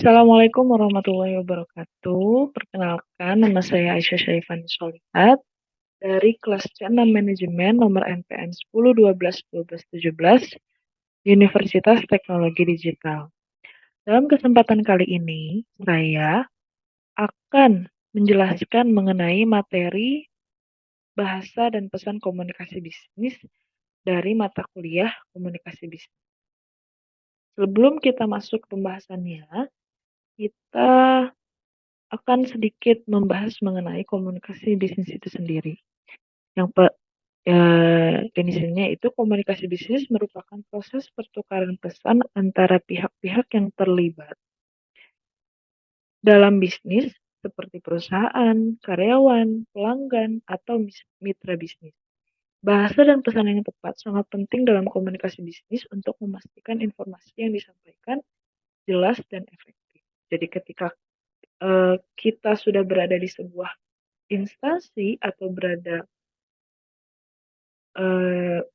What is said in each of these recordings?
Assalamualaikum warahmatullahi wabarakatuh. Perkenalkan, nama saya Aisyah Syaifani Sholihat dari kelas C6 Manajemen nomor NPM 10 12 12 17 Universitas Teknologi Digital. Dalam kesempatan kali ini, saya akan menjelaskan mengenai materi bahasa dan pesan komunikasi bisnis dari mata kuliah komunikasi bisnis. Sebelum kita masuk ke pembahasannya, kita akan sedikit membahas mengenai komunikasi bisnis itu sendiri. Yang definisinya itu komunikasi bisnis merupakan proses pertukaran pesan antara pihak-pihak yang terlibat dalam bisnis seperti perusahaan, karyawan, pelanggan, atau mitra bisnis. Bahasa dan pesan yang tepat sangat penting dalam komunikasi bisnis untuk memastikan informasi yang disampaikan jelas dan efektif. Jadi ketika kita sudah berada di sebuah instansi atau berada eh,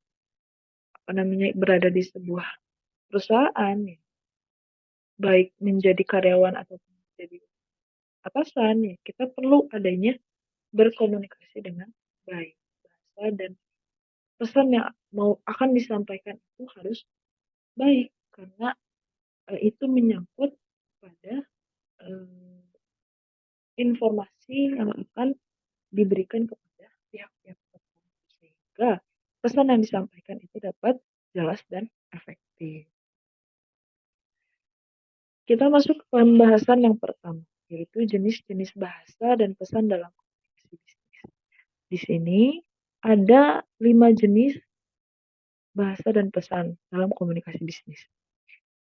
berada di sebuah perusahaan, ya, baik menjadi karyawan ataupun menjadi atasan, ya, kita perlu adanya berkomunikasi dengan baik. Bahasa dan pesan yang akan disampaikan itu harus baik karena itu menyangkut pada eh, informasi yang akan diberikan kepada pihak-pihak tertentu sehingga pesan yang disampaikan itu dapat jelas dan efektif. Kita masuk ke pembahasan yang pertama, yaitu jenis-jenis bahasa dan pesan dalam komunikasi bisnis. Di sini ada 5 jenis bahasa dan pesan dalam komunikasi bisnis.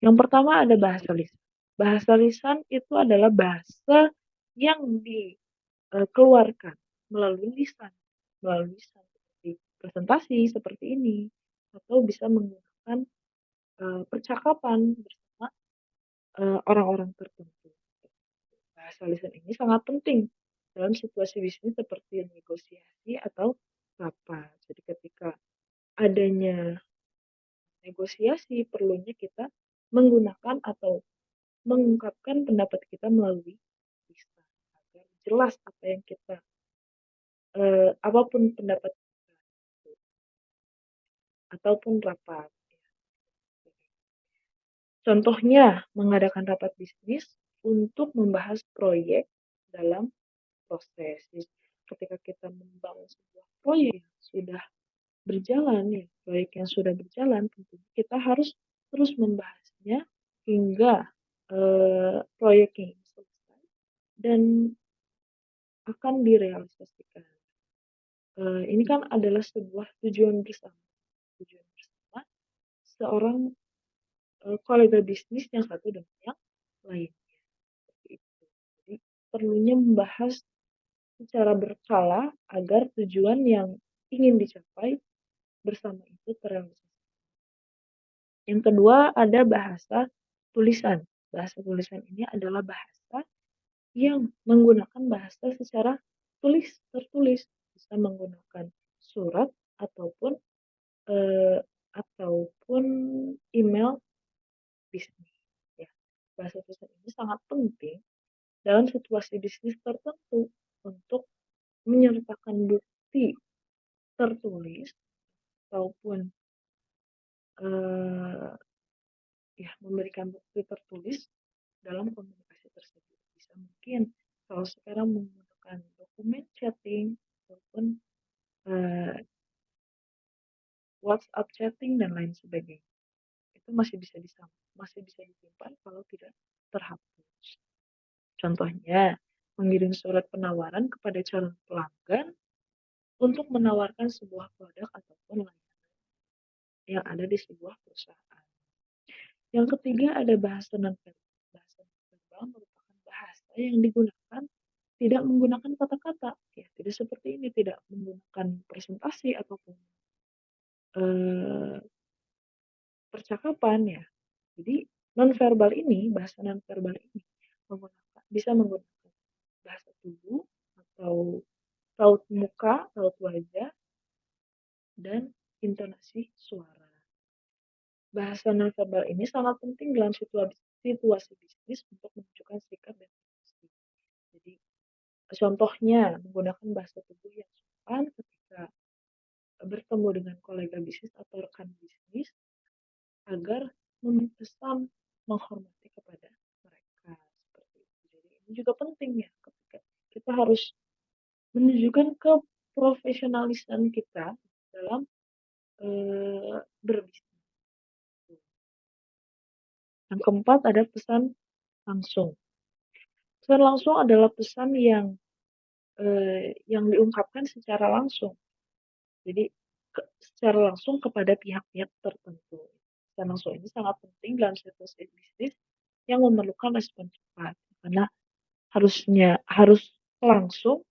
Yang pertama ada bahasa lisan. Bahasa lisan itu adalah bahasa yang dikeluarkan melalui lisan seperti presentasi seperti ini, atau bisa menggunakan percakapan bersama orang-orang tertentu. Bahasa lisan ini sangat penting dalam situasi bisnis seperti negosiasi atau rapat. Jadi ketika adanya negosiasi, perlunya kita menggunakan atau mengungkapkan pendapat kita melalui lisan agar jelas apa yang kita apapun pendapat kita ataupun rapat. Contohnya, mengadakan rapat bisnis untuk membahas proyek dalam proses. Ketika kita membangun sebuah proyek yang sudah berjalan, ya, proyek yang sudah berjalan, tentunya kita harus terus membahasnya hingga proyek ini selesai dan akan direalisasikan. Ini kan adalah sebuah tujuan bersama. Tujuan bersama seorang kolega bisnis yang satu dengan yang lain. Jadi perlunya membahas secara berkala agar tujuan yang ingin dicapai bersama itu terrealisasi. Yang kedua ada bahasa tulisan. Bahasa tulisan ini adalah bahasa yang menggunakan bahasa secara tertulis, bisa menggunakan surat ataupun eh, ataupun email bisnis. Ya. Bahasa tulisan ini sangat penting dalam situasi bisnis tertentu untuk menyertakan bukti tertulis ataupun eh, ya memberikan bukti tertulis dalam komunikasi tersebut. Bisa mungkin kalau sekarang menggunakan dokumen chatting ataupun eh, WhatsApp chatting dan lain sebagainya. Itu masih bisa disimpan kalau tidak terhapus. Contohnya, mengirim surat penawaran kepada calon pelanggan untuk menawarkan sebuah produk ataupun layanan yang ada di sebuah perusahaan. Yang ketiga ada bahasa nonverbal. Bahasa nonverbal merupakan bahasa yang digunakan tidak menggunakan kata-kata, ya tidak seperti ini, tidak menggunakan presentasi ataupun eh, percakapan, ya. Jadi bahasa nonverbal ini bisa menggunakan bahasa tubuh atau raut muka, raut wajah, dan intonasi suara. Bahasa nonverbal ini sangat penting dalam situasi bisnis untuk menunjukkan sikap dan emosi. Jadi, contohnya menggunakan bahasa tubuh yang sopan ketika bertemu dengan kolega bisnis atau rekan bisnis agar pesan menghormati kepada mereka seperti itu. Jadi ini juga penting ya ketika kita harus menunjukkan keprofesionalisan kita dalam berbisnis. Yang keempat ada pesan langsung. Pesan langsung adalah pesan yang diungkapkan secara langsung. Jadi secara langsung kepada pihak-pihak tertentu. Pesan langsung ini sangat penting dalam situasi bisnis yang memerlukan respon cepat, karena harus langsung,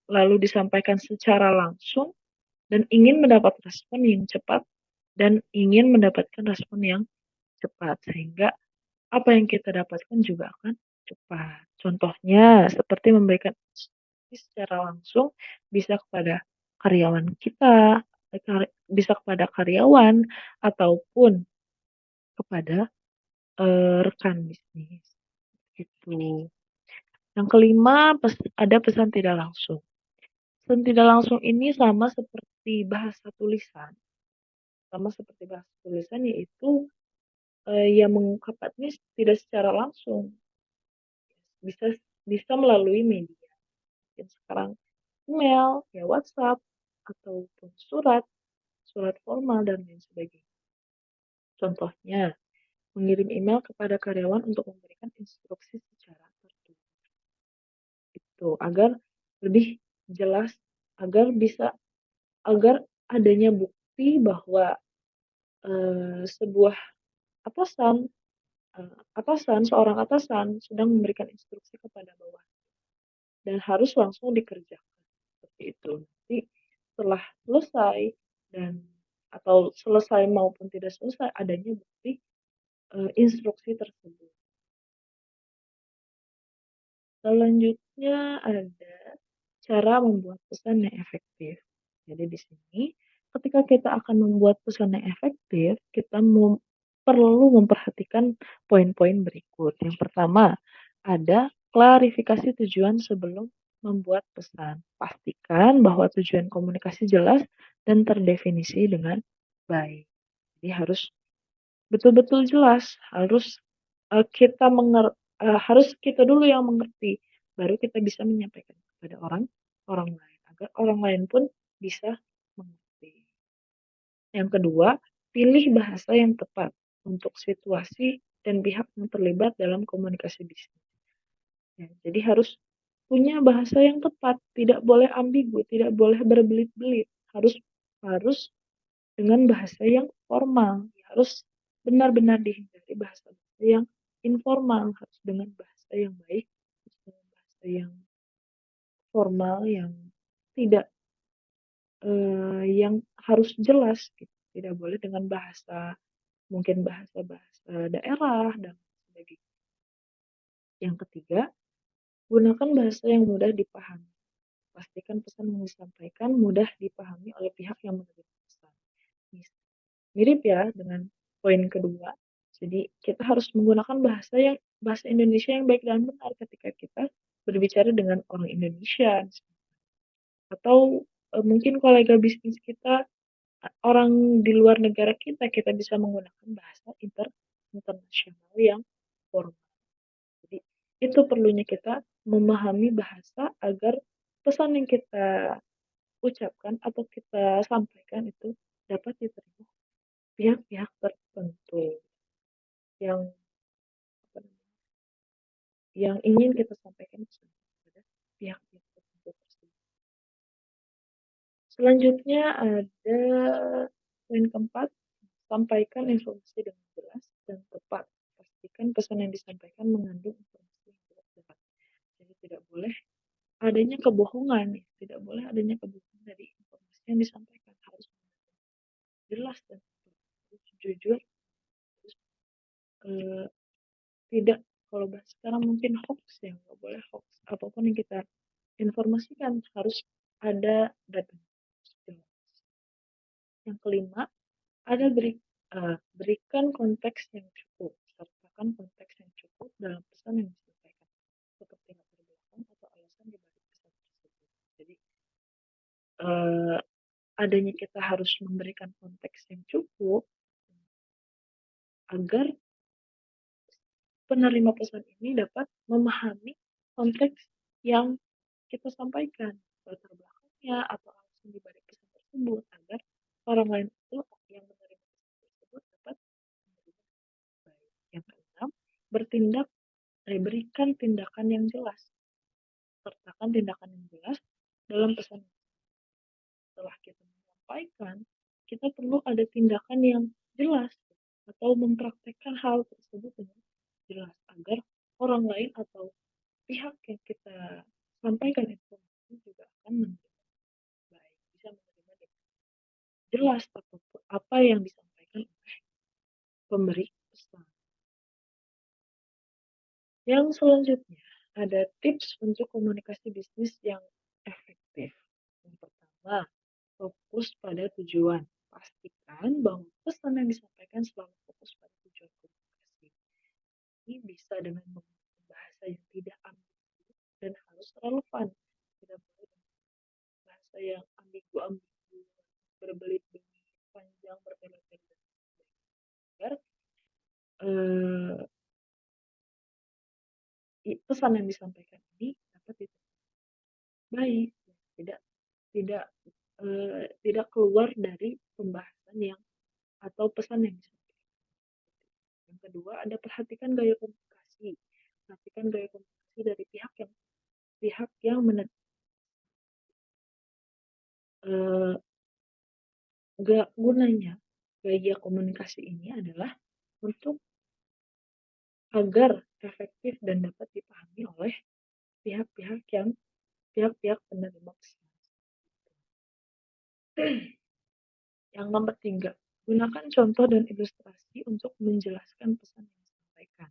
lalu disampaikan secara langsung dan ingin mendapat respon yang cepat dan ingin mendapatkan respon yang cepat, sehingga apa yang kita dapatkan juga akan cepat. Contohnya seperti memberikan instruksi secara langsung bisa kepada karyawan kita, bisa kepada karyawan ataupun kepada, rekan bisnis, gitu. Yang kelima, ada pesan tidak langsung. Pesan tidak langsung ini sama seperti bahasa tulisan yaitu, yang mengungkapkannya tidak secara langsung, bisa bisa melalui media, mungkin sekarang email, ya WhatsApp, ataupun surat formal dan lain sebagainya. Contohnya, mengirim email kepada karyawan untuk memberikan instruksi secara tertulis. Itu agar lebih jelas, agar bisa agar adanya bukti bahwa sebuah atasan seorang atasan sedang memberikan instruksi kepada bawah dan harus langsung dikerjakan, seperti itu. Nanti setelah selesai dan atau selesai maupun tidak selesai adanya bukti, instruksi tersebut. Selanjutnya ada cara membuat pesan yang efektif. Jadi di sini ketika kita akan membuat pesan yang efektif, kita perlu memperhatikan poin-poin berikut. Yang pertama, ada klarifikasi tujuan sebelum membuat pesan. Pastikan bahwa tujuan komunikasi jelas dan terdefinisi dengan baik. Jadi harus betul-betul jelas, harus kita dulu yang mengerti, baru kita bisa menyampaikan kepada orang orang lain, agar orang lain pun bisa mengerti. Yang kedua, pilih bahasa yang tepat untuk situasi dan pihak yang terlibat dalam komunikasi bisnis. Ya, jadi harus punya bahasa yang tepat, tidak boleh ambigu, tidak boleh berbelit-belit, harus harus dengan bahasa yang formal, harus benar-benar dihindari bahasa-bahasa yang informal, harus dengan bahasa yang baik, harus dengan bahasa yang formal, tidak yang harus jelas gitu, tidak boleh dengan mungkin bahasa-bahasa daerah dan sebagainya. Yang ketiga, gunakan bahasa yang mudah dipahami. Pastikan pesan yang disampaikan mudah dipahami oleh pihak yang menerima pesan. Mirip ya dengan poin kedua. Jadi kita harus menggunakan bahasa Indonesia yang baik dan benar ketika kita berbicara dengan orang Indonesia atau mungkin kolega bisnis kita orang di luar negara kita, kita bisa menggunakan bahasa internasional yang formal. Jadi itu perlunya kita memahami bahasa agar pesan yang kita ucapkan atau kita sampaikan itu dapat diterima pihak-pihak tertentu yang yang ingin kita sampaikan kepada pihak-pihak tertentu tersebut. Selanjutnya ada poin keempat, sampaikan informasi dengan jelas dan tepat. Pastikan pesan yang disampaikan mengandung informasi yang jelas dan tepat. Jadi tidak boleh adanya kebohongan, ya. Tidak boleh adanya kebohongan dari informasi yang disampaikan, harus jelas dan tepat, harus jujur, harus eh, tidak, kalau bahas sekarang mungkin hoax, ya nggak boleh hoax, apapun yang kita informasikan harus ada data. Yang kelima, berikan konteks yang cukup, sertakan konteks yang eee, adanya kita harus memberikan konteks yang cukup agar penerima pesan ini dapat memahami konteks yang kita sampaikan, latar belakangnya atau alasan di balik pesan tersebut agar orang lain itu yang menerima pesan tersebut dapat menerima baik. Yang keenam, bertindak berikan tindakan yang jelas. Sertakan tindakan yang jelas dalam pesan. Setelah kita menyampaikan, kita perlu ada tindakan yang jelas atau mempraktekkan hal tersebut dengan jelas agar orang lain atau pihak yang kita sampaikan informasi juga akan menerima baik, bisa menerima dengan jelas apa yang disampaikan oleh pemberi pesan. Yang selanjutnya ada tips untuk komunikasi bisnis yang efektif. Yang pertama, fokus pada tujuan. Pastikan bahwa pesan yang disampaikan selalu fokus pada tujuan komunikasi. Ini bisa dengan menggunakan bahasa yang tidak ambigu dan harus relevan. Tidak boleh dengan bahasa yang ambigu-ambigu, berbelit-belit, panjang, berbelit-belit. Agar pesan yang disampaikan ini dapat diterima baik, tidak tidak tidak keluar dari pembahasan yang atau pesan yang disampaikan. Yang kedua, ada perhatikan gaya komunikasi. Perhatikan gaya komunikasi dari pihak yang eee, gunanya gaya komunikasi ini adalah untuk agar efektif dan dapat dipahami oleh pihak-pihak yang pihak-pihak penerima pesan. Yang nomor 3, gunakan contoh dan ilustrasi untuk menjelaskan pesan yang disampaikan.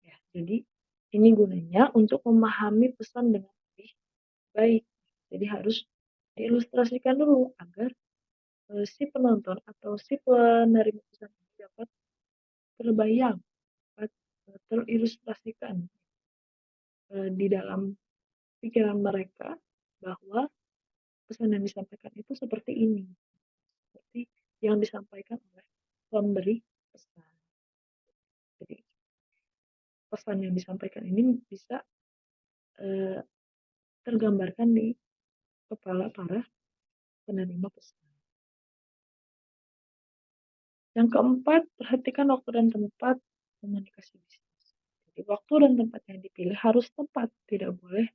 Ya, jadi ini gunanya untuk memahami pesan dengan lebih baik. Jadi harus diilustrasikan dulu agar si penonton atau si penerima pesan ini dapat terbayang, dapat terilustrasikan di dalam pikiran mereka bahwa pesan yang disampaikan itu seperti ini, seperti yang disampaikan oleh pemberi pesan. Jadi pesan yang disampaikan ini bisa uh, tergambarkan di kepala para penerima pesan. Yang keempat, perhatikan waktu dan tempat komunikasi bisnis. Jadi waktu dan tempat yang dipilih harus tepat, tidak boleh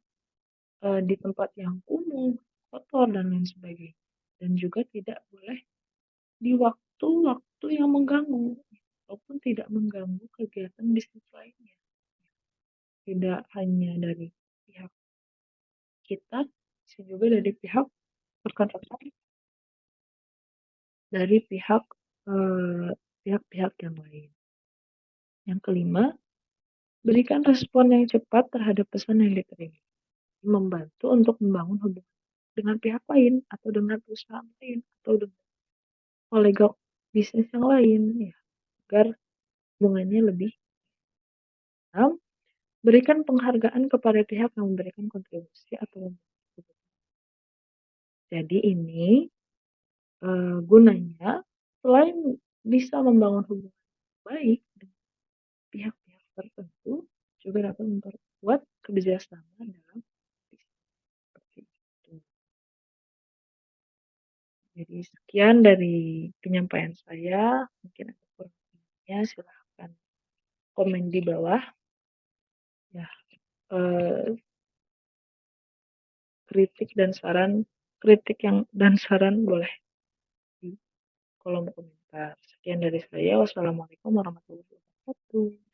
di tempat yang kumuh, kotor dan lain sebagainya. Dan juga tidak boleh di waktu-waktu yang mengganggu, ataupun tidak mengganggu kegiatan bisnis lainnya. Tidak hanya dari pihak kita, bisa juga dari pihak rekan-rekan, dari pihak-pihak yang lain. Yang kelima, berikan respon yang cepat terhadap pesan yang diterima. Membantu untuk membangun hubungan dengan pihak lain atau dengan perusahaan lain atau dengan kolega bisnis yang lain ya, agar hubungannya lebih dalam. Berikan penghargaan kepada pihak yang memberikan kontribusi atau membantu. Jadi ini gunanya selain bisa membangun hubungan baik dengan pihak-pihak tertentu, juga dapat memperkuat kerjasama dalam bisnis seperti itu. Jadi sekian dari penyampaian saya, mungkin ada kurang lebihnya silahkan komen di bawah ya. Eh, kritik dan saran boleh di kolom komentar. Sekian dari saya. Wassalamualaikum warahmatullahi wabarakatuh.